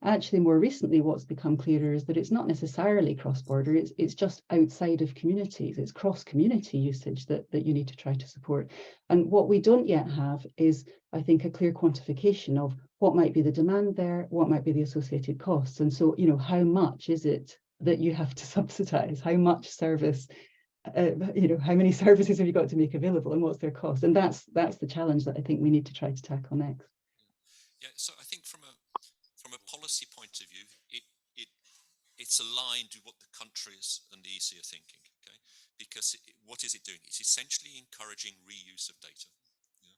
Actually, more recently, what's become clearer is that it's not necessarily cross-border, it's just outside of communities, it's cross-community usage that you need to try to support. And what we don't yet have is, I think, a clear quantification of what might be the demand there, what might be the associated costs. And so, how much is it that you have to subsidize? How much service, how many services have you got to make available and what's their cost? And that's the challenge that I think we need to try to tackle next. Yeah, so I think from a policy point of view, it's aligned with what the countries and the EC are thinking, okay? Because what is it doing? It's essentially encouraging reuse of data. Yeah?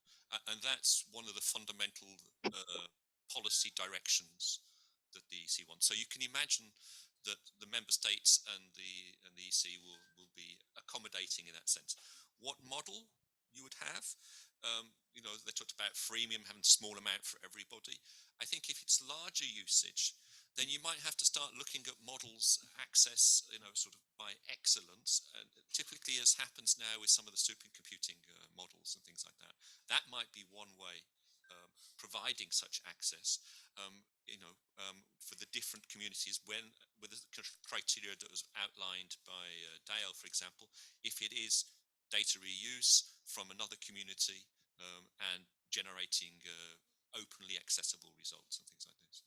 And that's one of the fundamental policy directions that the EC wants. So you can imagine that the member states and the EC will be accommodating in that sense. What model you would have? They talked about freemium, having a small amount for everybody. I think if it's larger usage, then you might have to start looking at models, access, sort of by excellence, and typically as happens now with some of the supercomputing models and things like that. That might be one way providing such access, for the different communities with the criteria that was outlined by Dale, for example, if it is data reuse from another community and generating openly accessible results and things like this.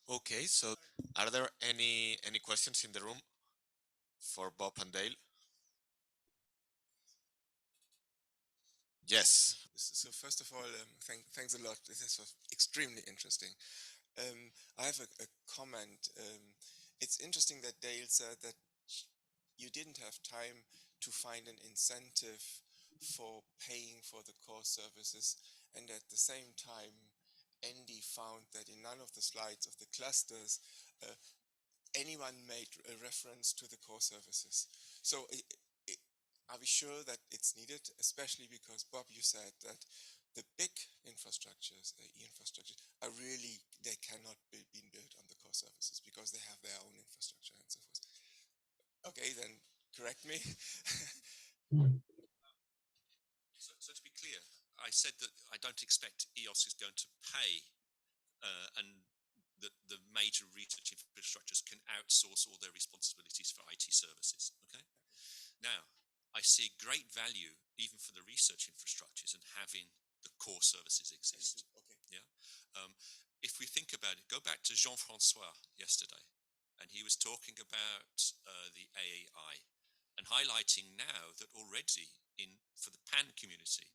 Yeah. Okay, so are there any questions in the room for Bob and Dale? Yes. So first of all, thanks a lot. This was extremely interesting. I have a comment. It's interesting that Dale said that you didn't have time to find an incentive for paying for the core services, and at the same time, Andy found that in none of the slides of the clusters, anyone made a reference to the core services. So are we sure that it's needed, especially because, Bob, you said that the big infrastructures, e-infrastructures, they cannot be built on the core services because they have their own infrastructure and so forth. Okay, then correct me. So to be clear, I said that I don't expect EOS is going to pay and the major research infrastructures can outsource all their responsibilities for IT services, okay? Now, I see great value even for the research infrastructures and having the core services exist. Okay. Yeah. If we think about it, go back to Jean-Francois yesterday, and he was talking about the AI and highlighting now that already for the PAN community,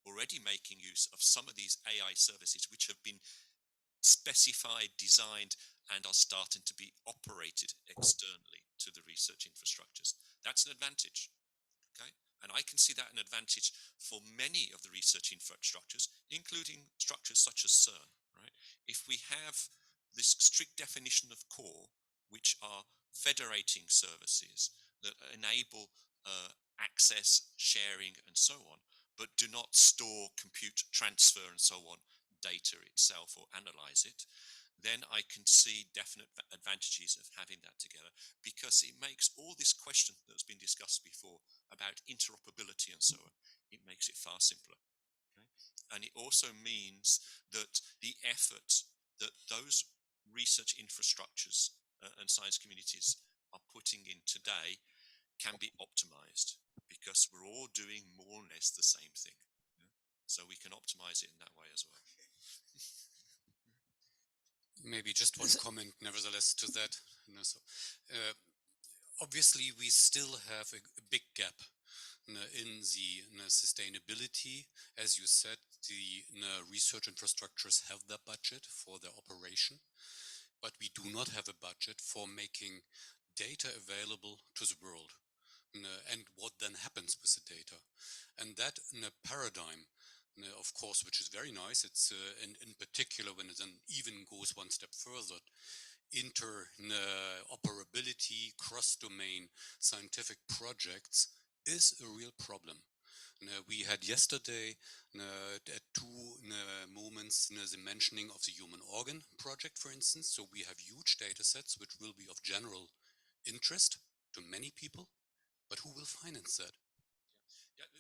already making use of some of these AI services which have been specified, designed, and are starting to be operated externally to the research infrastructures. That's an advantage. Okay? And I can see that an advantage for many of the research infrastructures, including structures such as CERN, right? If we have this strict definition of core, which are federating services that enable access, sharing, and so on, but do not store, compute, transfer, and so on, data itself or analyze it, then I can see definite advantages of having that together, because it makes all this question that's been discussed before about interoperability and so on, it makes it far simpler. Okay? And it also means that the effort that those research infrastructures and science communities are putting in today can be optimized, because we're all doing more or less the same thing. So we can optimize it in that way as well. Maybe just one comment, nevertheless, to that. Obviously, we still have a big gap in the sustainability. As you said, the research infrastructures have the budget for their operation, but we do not have a budget for making data available to the world. And what then happens with the data. And that paradigm, of course, which is very nice, it's in particular when it then even goes one step further, interoperability, cross-domain scientific projects is a real problem. We had yesterday at two moments the mentioning of the human organ project, for instance. So we have huge data sets which will be of general interest to many people. But who will finance that?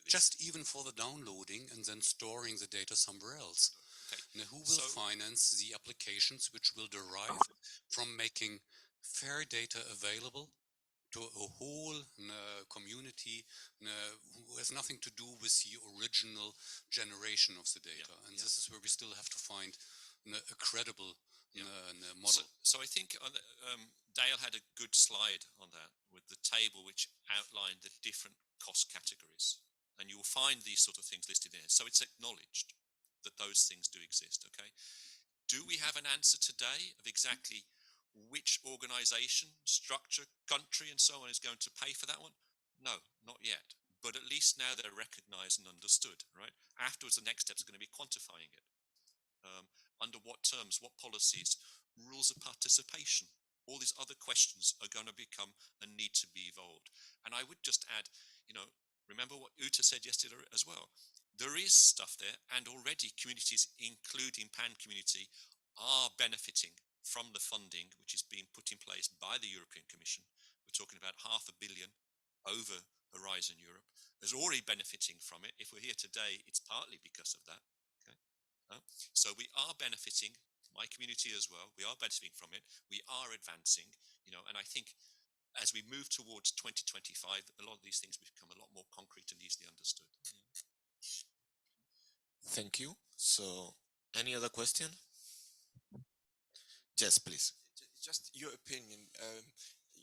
Just even for the downloading and then storing the data somewhere else. Okay. Now, who will finance the applications which will derive from making fair data available to a whole community who has nothing to do with the original generation of the data? This is where we still have to find a credible model. So I think Dale had a good slide on that with the table which outlined the different cost categories, and you will find these sort of things listed there. So it's acknowledged that those things do exist. Okay, do we have an answer today of exactly which organization, structure, country, and so on is going to pay for that one? No, not yet. But at least now they're recognized and understood, right? Afterwards, the next step is going to be quantifying it. Under what terms, what policies, rules of participation, all these other questions are going to become and need to be evolved. And I would just add, remember what Uta said yesterday as well. There is stuff there, and already communities, including PAN community, are benefiting from the funding which is being put in place by the European Commission. We're talking about £500 million over Horizon Europe. Is already benefiting from it. If we're here today, it's partly because of that. So we are benefiting, my community as well, we are benefiting from it, we are advancing, and I think as we move towards 2025, a lot of these things become a lot more concrete and easily understood. Thank you. So, any other question? Yes, please. Just your opinion.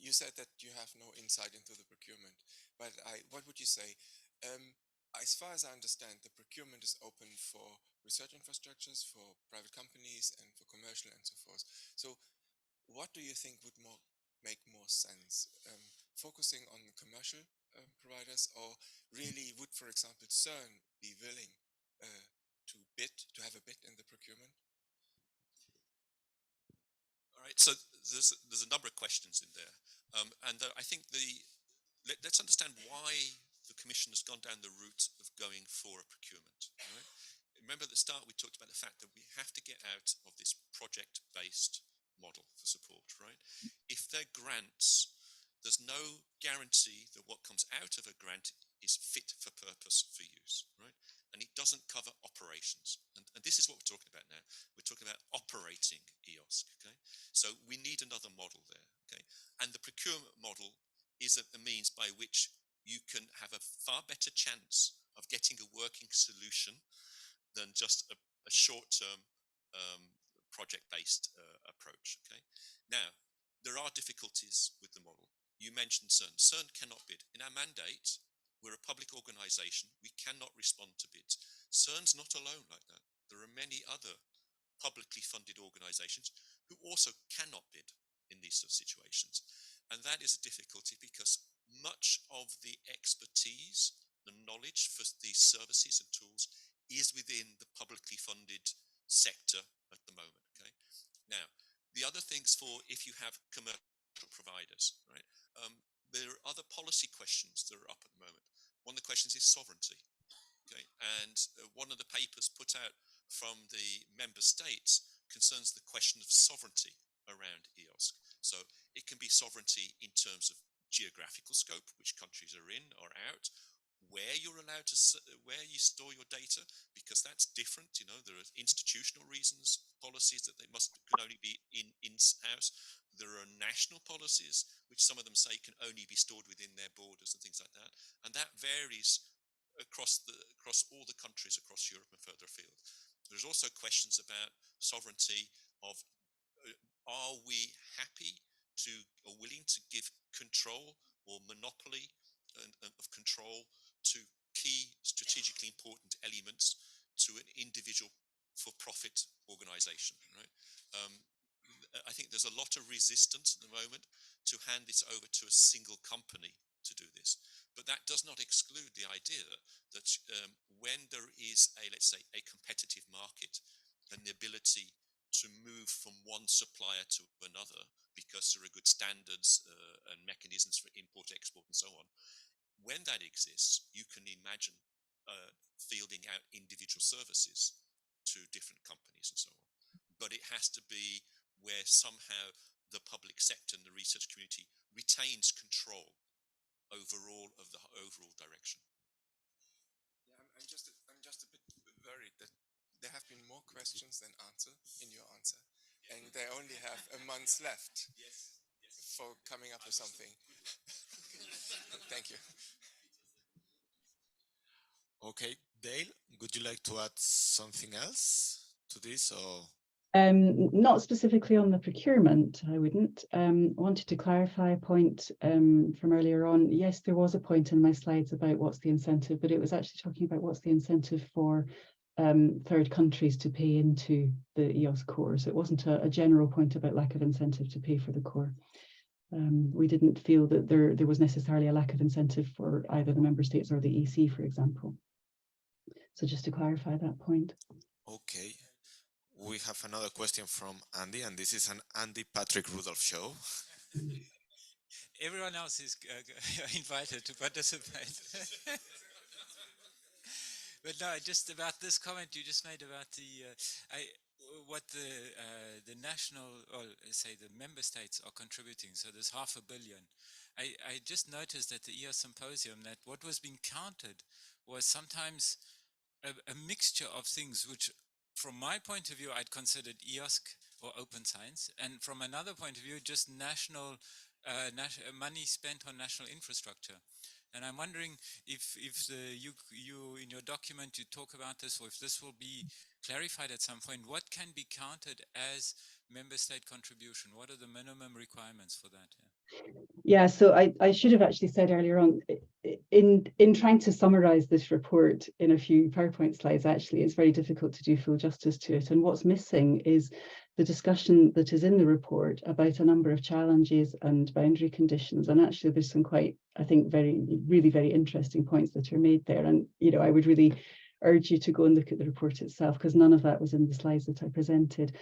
You said that you have no insight into the procurement, but what would you say? As far as I understand, the procurement is open for research infrastructures, for private companies, and for commercial and so forth. So what do you think would make more sense? Focusing on commercial providers, or really would, for example, CERN be willing to have a bid in the procurement? All right, so there's a number of questions in there. And I think let's understand why the Commission has gone down the route of going for a procurement. Right? Remember at the start we talked about the fact that we have to get out of this project-based model for support, right? If they're grants, there's no guarantee that what comes out of a grant is fit for purpose for use, right? And it doesn't cover operations. And this is what we're talking about now. We're talking about operating EOSC, okay? So we need another model there, okay? And the procurement model is a means by which you can have a far better chance of getting a working solution than just a short-term project-based approach, okay? Now, there are difficulties with the model. You mentioned CERN. CERN cannot bid. In our mandate, we're a public organisation. We cannot respond to bids. CERN's not alone like that. There are many other publicly funded organisations who also cannot bid in these sort of situations. And that is a difficulty because much of the expertise, the knowledge for these services and tools is within the publicly funded sector at the moment, okay? Now, the other things for if you have commercial providers, right? There are other policy questions that are up at the moment. One of the questions is sovereignty, okay? And one of the papers put out from the member states concerns the question of sovereignty around EOSC. So it can be sovereignty in terms of geographical scope, which countries are in or out, where you're allowed to, where you store your data, because that's different. There are institutional reasons, policies that they can only be in-house. There are national policies, which some of them say can only be stored within their borders and things like that. And that varies across all the countries across Europe and further afield. There's also questions about sovereignty of are we happy to or willing to give control or monopoly of control to key strategically important elements to an individual for-profit organization, right? I think there's a lot of resistance at the moment to hand this over to a single company to do this. But that does not exclude the idea that when there is let's say, a competitive market and the ability to move from one supplier to another because there are good standards and mechanisms for import, export, and so on, when that exists, you can imagine fielding out individual services to different companies and so on. But it has to be where somehow the public sector and the research community retains control overall of the overall direction. Yeah, I'm just a bit worried that there have been more questions than answer in your answer, and they only have a month left for coming up with something. Thank you. Okay, Dale, would you like to add something else to this, or? Not specifically on the procurement, I wouldn't. Wanted to clarify a point from earlier on. Yes, there was a point in my slides about what's the incentive, but it was actually talking about what's the incentive for third countries to pay into the EOS core. So it wasn't a general point about lack of incentive to pay for the core. We didn't feel that there was necessarily a lack of incentive for either the member states or the EC, for example. So just to clarify that point. Okay. We have another question from Andy, and this is an Andy Patrick Rudolph show. Everyone else is invited to participate. But no, just about this comment you just made about what the national, or say the member states are contributing. So there's $500 million. I just noticed at the EOS symposium that what was being counted was sometimes a mixture of things which, from my point of view, I'd considered EOSC or open science, and from another point of view, just national money spent on national infrastructure. And I'm wondering if you in your document you talk about this, or if this will be clarified at some point. What can be counted as member state contribution? What are the minimum requirements for that? Yeah, so I should have actually said earlier on, in trying to summarize this report in a few PowerPoint slides, actually, it's very difficult to do full justice to it. And what's missing is the discussion that is in the report about a number of challenges and boundary conditions. And actually, there's some quite, I think, really very interesting points that are made there. And, you know, I would really urge you to go and look at the report itself, because none of that was in the slides that I presented.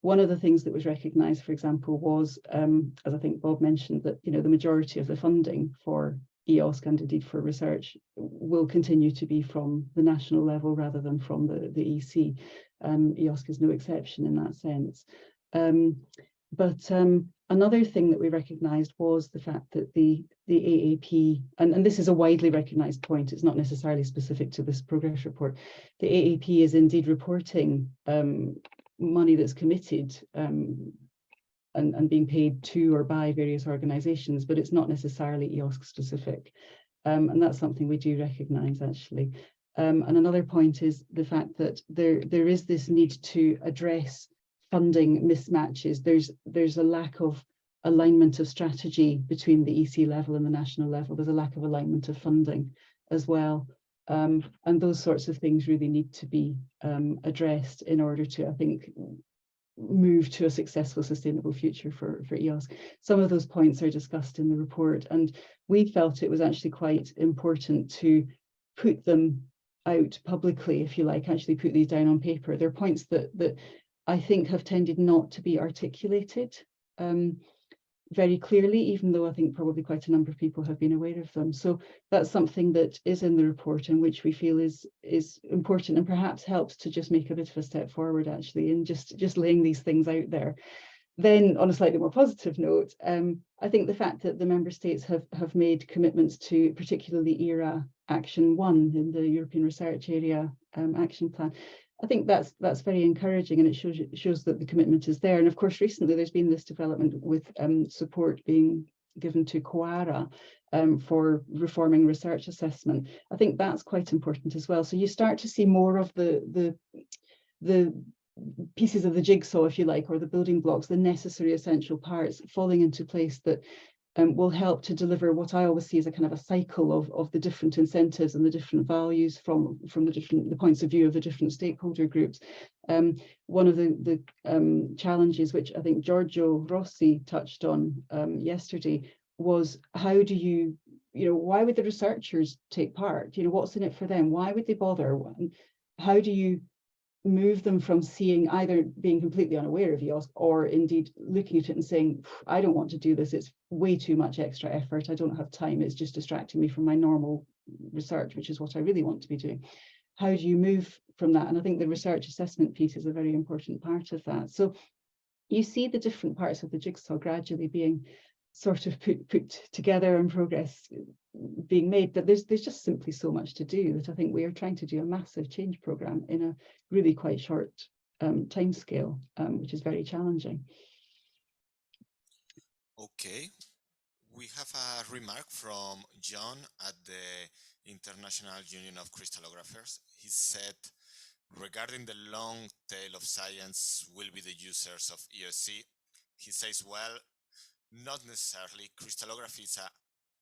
One of the things that was recognised, for example, was, as I think Bob mentioned, that, you know, the majority of the funding for EOSC and indeed for research will continue to be from the national level rather than from the EC. EOSC is no exception in that sense. But another thing that we recognised was the fact that the AAP, and this is a widely recognised point, it's not necessarily specific to this progress report, the AAP is indeed reporting money that's committed and being paid to or by various organisations, but it's not necessarily EOSC specific. And that's something we do recognise, actually. And another point is the fact that there is this need to address funding mismatches. There's a lack of alignment of strategy between the EC level and the national level. There's a lack of alignment of funding as well. And those sorts of things really need to be addressed in order to, I think, move to a successful, sustainable future for EOSC. Some of those points are discussed in the report, and we felt it was actually quite important to put them out publicly, if you like, actually put these down on paper. They're points that I think have tended not to be articulated very clearly, even though I think probably quite a number of people have been aware of them. So that's something that is in the report and which we feel is important and perhaps helps to just make a bit of a step forward, actually, in just laying these things out there. Then, on a slightly more positive note, I think the fact that the member states have made commitments to particularly ERA Action 1 in the European Research Area Action Plan, I think that's very encouraging, and it shows that the commitment is there. And of course, recently there's been this development with support being given to Coara for reforming research assessment. I think that's quite important as well. So you start to see more of the pieces of the jigsaw, if you like, or the building blocks, the necessary essential parts falling into place that will help to deliver what I always see as a kind of a cycle of the different incentives and the different values from the points of view of the different stakeholder groups. One of the challenges, which I think Giorgio Rossi touched on yesterday, was how do you know, why would the researchers take part? You know, what's in it for them? Why would they bother? How do you move them from seeing, either being completely unaware of EOS or indeed looking at it and saying, I don't want to do this, it's way too much extra effort, I don't have time, it's just distracting me from my normal research, which is what I really want to be doing. How do you move from that? And I think the research assessment piece is a very important part of that. So you see the different parts of the jigsaw gradually being sort of put together and progress being made, but there's just simply so much to do that I think we are trying to do a massive change program in a really quite short time scale, which is very challenging. Okay, we have a remark from John at the International Union of Crystallographers. He said, regarding the long tail of science will be the users of EOSC, he says, well, not necessarily. Crystallography is a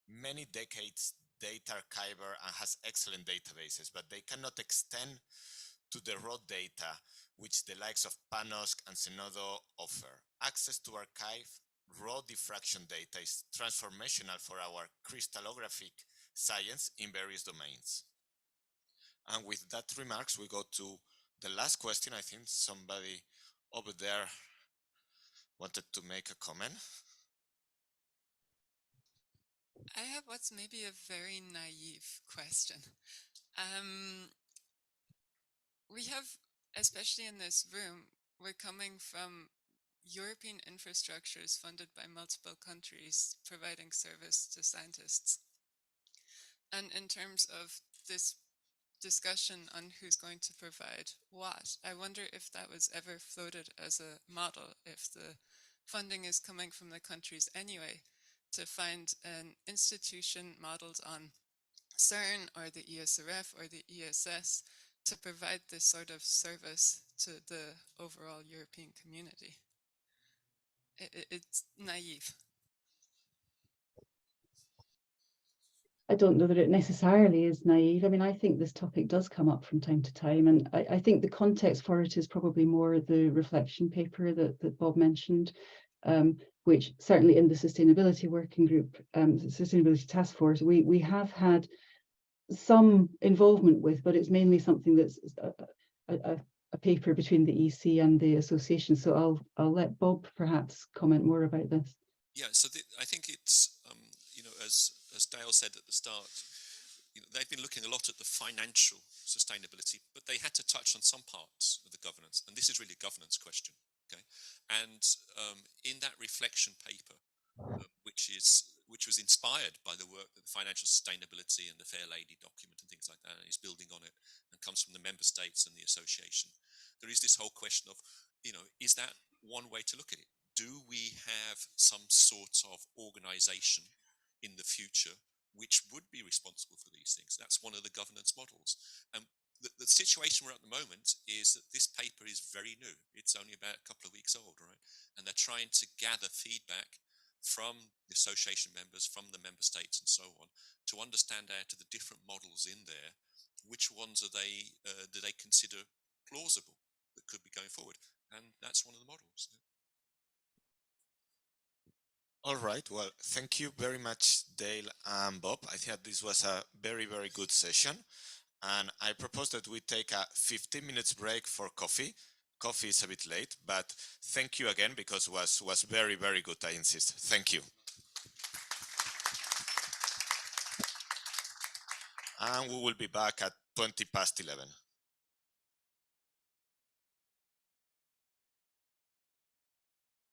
many decades data archiver and has excellent databases, but they cannot extend to the raw data which the likes of PaNOSC and Zenodo offer. Access to archive raw diffraction data is transformational for our crystallographic science in various domains. And with that remarks, we go to the last question. I think somebody over there wanted to make a comment. I have what's maybe a very naive question. We have, especially in this room, we're coming from European infrastructures funded by multiple countries providing service to scientists. And in terms of this discussion on who's going to provide what, I wonder if that was ever floated as a model, if the funding is coming from the countries anyway, to find an institution modeled on CERN or the ESRF or the ESS to provide this sort of service to the overall European community. It's naive. I don't know that it necessarily is naive. I mean, I think this topic does come up from time to time, and I think the context for it is probably more the reflection paper that Bob mentioned, which certainly in the sustainability working group, sustainability task force, we have had some involvement with, but it's mainly something that's a paper between the EC and the association. So I'll let Bob perhaps comment more about this. Yeah, so I think it's, you know, as Dale said at the start, you know, they've been looking a lot at the financial sustainability, but they had to touch on some parts of the governance, and this is really a governance question. Okay, and in that reflection paper, which was inspired by the work that the financial sustainability and the Fair Lady document and things like that, and is building on it, and comes from the member states and the association. There is this whole question of, you know, is that one way to look at it? Do we have some sort of organization in the future which would be responsible for these things? That's one of the governance models. And the situation we're at the moment is that this paper is very new. It's only about a couple of weeks old, right? And they're trying to gather feedback from the association members, from the member states and so on, to understand out of the different models in there, which ones are they, do they consider plausible that could be going forward? And that's one of the models. All right, well, thank you very much, Dale and Bob. I think this was a very, very good session. And I propose that we take a 15 minutes break for coffee. Coffee is a bit late, but thank you again, because it was very, very good, I insist. Thank you. And we will be back at 11:20.